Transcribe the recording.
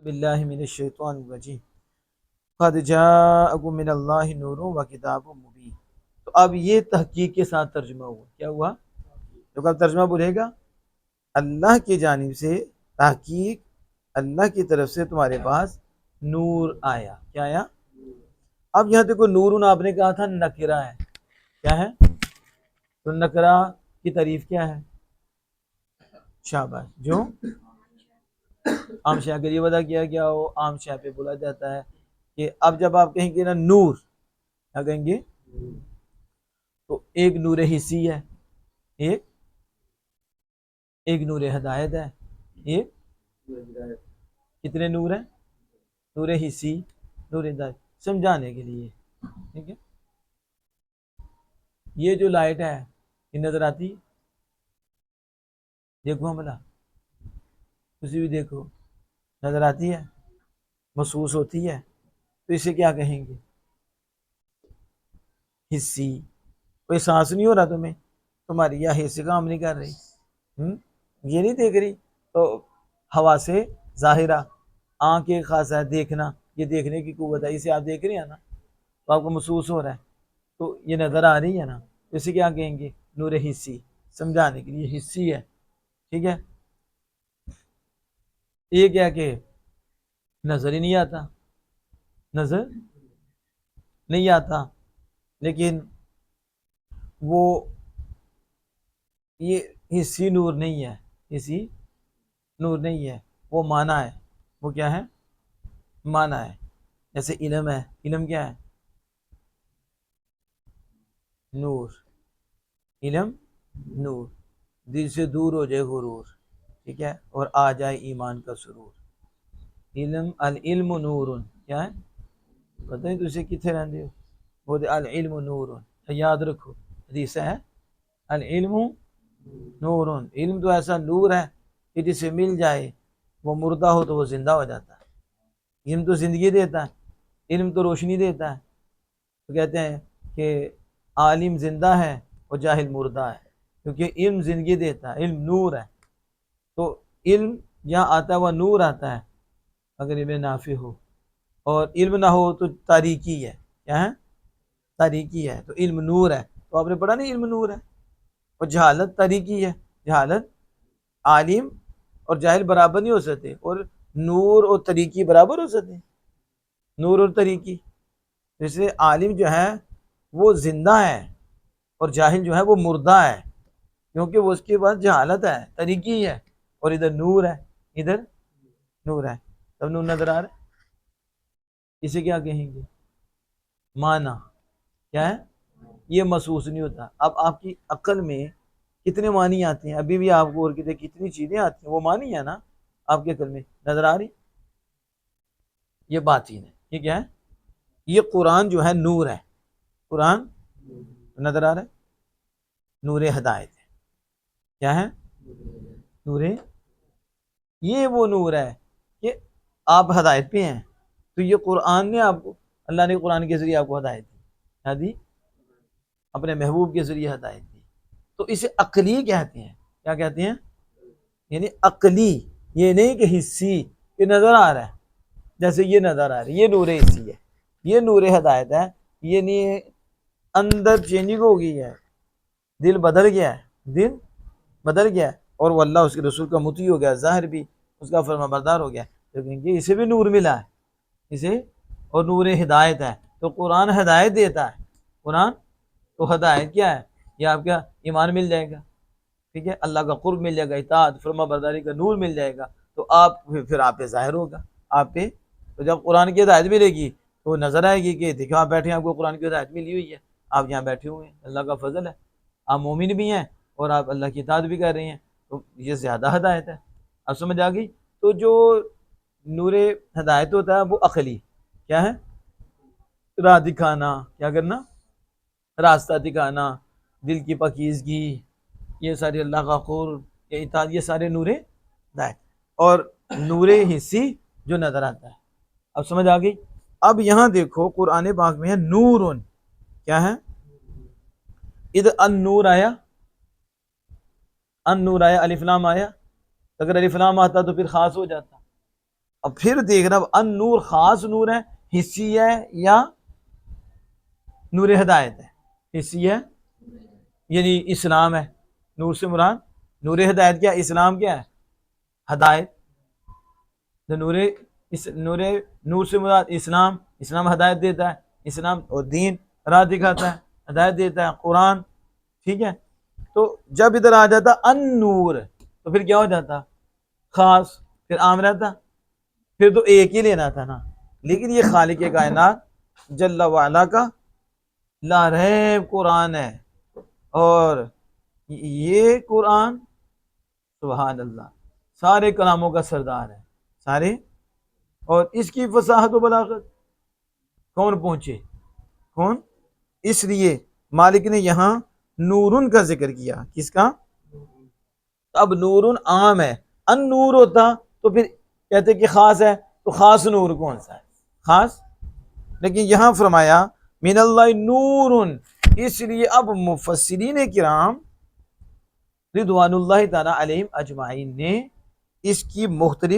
باللہ من الشیطان الرجیم قد جاءکم من اللہ نور و کتاب مبین۔ تو اب یہ تحقیق کے ساتھ ترجمہ ہوا، کیا ہوا؟ جو کب ترجمہ بولے گا، اللہ کی جانب سے تحقیق، اللہ کی طرف سے تمہارے پاس نور آیا۔ کیا آیا؟ اب یہاں دیکھو، نورن آپ نے کہا تھا نکرہ ہے، کیا ہے؟ تو نکرہ کی تعریف کیا ہے؟ شاباش، جو عام شے کے لیے وضع کیا گیا ہو، عام شے پہ بولا جاتا ہے کہ اب جب آپ کہیں گے نا نور، کیا کہیں گے؟ تو ایک نور حسی ہے، ایک نور ہدایت ہے، ایک کتنے نور ہیں؟ نور حسی، نور ہدایت، سمجھانے کے لیے، ٹھیک ہے؟ یہ جو لائٹ ہے یہ نظر آتی، دیکھو ہملا کسی بھی دیکھو، نظر آتی ہے، محسوس ہوتی ہے، تو اسے کیا کہیں گے؟ حسی۔ کوئی سانس نہیں ہو رہا تمہیں، تمہاری یا حصے کام نہیں کر رہی، یہ نہیں دیکھ رہی، تو ہوا سے ظاہرہ، آنکھ ایک خاص ہے دیکھنا، یہ دیکھنے کی قوت ہے، اسے آپ دیکھ رہے ہیں نا، تو آپ کو محسوس ہو رہا ہے، تو یہ نظر آ رہی ہے نا، اسے کیا کہیں گے؟ نور حسی، سمجھانے کے لیے حسی ہے، ٹھیک ہے؟ یہ کیا کہ نظر ہی نہیں آتا، نظر نہیں آتا، لیکن وہ یہ حسی نور نہیں ہے، حسی نور نہیں ہے، وہ معنی ہے، وہ کیا ہے؟ معنی ہے۔ جیسے علم ہے، علم کیا ہے؟ نور، علم نور، دل سے دور ہو جائے غرور، ٹھیک ہے، اور آ جائے ایمان کا سرور۔ علم، العلم نور، کیا ہے؟ پتہ نہیں تجھے کتنے رہتے ہو، وہ العلم نور، یاد رکھو، حدیث ہے العلم نور، علم تو ایسا نور ہے کہ جسے مل جائے وہ مردہ ہو تو وہ زندہ ہو جاتا ہے۔ علم تو زندگی دیتا ہے، علم تو روشنی دیتا ہے، تو کہتے ہیں کہ عالم زندہ ہے اور جاہل مردہ ہے، کیونکہ علم زندگی دیتا ہے، علم نور ہے۔ تو علم جہاں آتا ہے وہ نور آتا ہے اگر علم نافع ہو، اور علم نہ ہو تو تاریکی ہے، کیا ہے؟ تاریکی ہے، تو علم نور ہے، تو آپ نے پڑھا نہیں علم نور ہے، اور جہالت تاریکی ہے، جہالت، عالم اور جاہل برابر نہیں ہو سکتے، اور نور اور طریقی برابر ہو سکتے، نور اور طریقی، جیسے عالم جو ہے وہ زندہ ہے اور جاہل جو ہے وہ مردہ ہے، کیونکہ وہ اس کے پاس جہالت ہے، طریقی ہے، اور ادھر نور ہے، ادھر نور ہے، تب نور نظر آ رہا ہے۔ اسے کیا کہیں گے؟ معنی، کیا ہے؟ یہ محسوس نہیں ہوتا۔ اب آپ کی عقل میں کتنے معنی آتے ہیں، ابھی بھی آپ کو اور کتنی چیزیں آتی ہیں، وہ معنی ہے نا آپ کے عقل میں نظر آ رہی، یہ باطین ہے، یہ کیا ہے؟ یہ قرآن جو ہے نور ہے، قرآن نظر آ رہا ہے، نور ہدایت ہے، کیا ہے؟ نور، یہ وہ نور ہے کہ آپ ہدایت پہ ہیں، تو یہ قرآن نے آپ کو، اللہ نے قرآن کے ذریعے آپ کو ہدایت دی، اپنے محبوب کے ذریعے ہدایت دی، تو اسے عقلی کہتے ہیں، کیا کہتے ہیں؟ یعنی عقلی، یہ نہیں کہ حسی، یہ نظر آ رہا ہے، جیسے یہ نظر آ رہا ہے، یہ نور حسی ہے، یہ نور ہدایت ہے، یہ نہیں اندر چینجنگ ہو گئی ہے، دل بدل گیا ہے، دل بدل گیا ہے، اور وہ اللہ اس کے رسول کا مطیع ہو گیا، ظاہر بھی اس کا فرما بردار ہو گیا، لیکن کہ اسے بھی نور ملا ہے، اسے، اور نور ہدایت ہے، تو قرآن ہدایت دیتا ہے، قرآن تو ہدایت کیا ہے؟ یہ آپ کا ایمان مل جائے گا، ٹھیک ہے، اللہ کا قرب مل جائے گا، اطاعت فرما برداری کا نور مل جائے گا، تو آپ پھر آپ پہ ظاہر ہوگا، آپ پہ، تو جب قرآن کی ہدایت ملے گی تو وہ نظر آئے گی کہ دیکھو آپ بیٹھے ہیں، آپ کو قرآن کی ہدایت ملی ہوئی ہے، آپ یہاں بیٹھے ہوئے ہیں، اللہ کا فضل ہے، آپ مومن بھی ہیں اور آپ اللہ کی اطاعت بھی کر رہے ہیں، تو یہ زیادہ ہدایت ہے۔ اب سمجھ آ گئی؟ تو جو نور ہدایت ہوتا ہے وہ عقلی، کیا ہے؟ راہ دکھانا، کیا کرنا؟ راستہ دکھانا، دل کی پاکیزگی، یہ سارے اللہ کا قرب، یہ اطاعت، یہ سارے نور ہدایت، اور نور حسی جو نظر آتا ہے۔ اب سمجھ آ گئی؟ اب یہاں دیکھو قرآن پاک میں ہے نورن، کیا ہے؟ ادھر النور آیا، النور آیا، الف لام آیا، اگر الف لام آتا تو پھر خاص ہو جاتا، اب پھر دیکھنا ان نور خاص نور ہے، حصی ہے یا نور ہدایت ہے؟ حصی ہے، یعنی اسلام ہے، نور سے مراد نور ہدایت کیا، اسلام کیا ہے، ہدایت. تو نور سے مراد اسلام، اسلام ہدایت دیتا ہے، اسلام اور دین راہ دکھاتا ہے، ہدایت دیتا ہے قرآن. ٹھیک ہے، تو جب ادھر آ جاتا ان نور تو پھر کیا ہو جاتا، خاص، پھر عام رہتا، پھر تو ایک ہی لینا تھا نا. لیکن یہ خالق کائنات جل وعلا کا لا ریب قرآن ہے، اور یہ قرآن سبحان اللہ سارے کلاموں کا سردار ہے، سارے. اور اس کی فصاحت و بلاغت کون پہنچے، کون؟ اس لیے مالک نے یہاں نورن کا ذکر کیا. کس کا؟ اب نورن عام ہے، ان نور ہوتا تو پھر کہتے کہ خاص ہے، تو خاص نور کون سا ہے، خاص. لیکن یہاں فرمایا من اللہ نورن، اس لیے اب مفسرین کرام رضوان اللہ تعالی علیہم اجمعین نے اس کی مختلف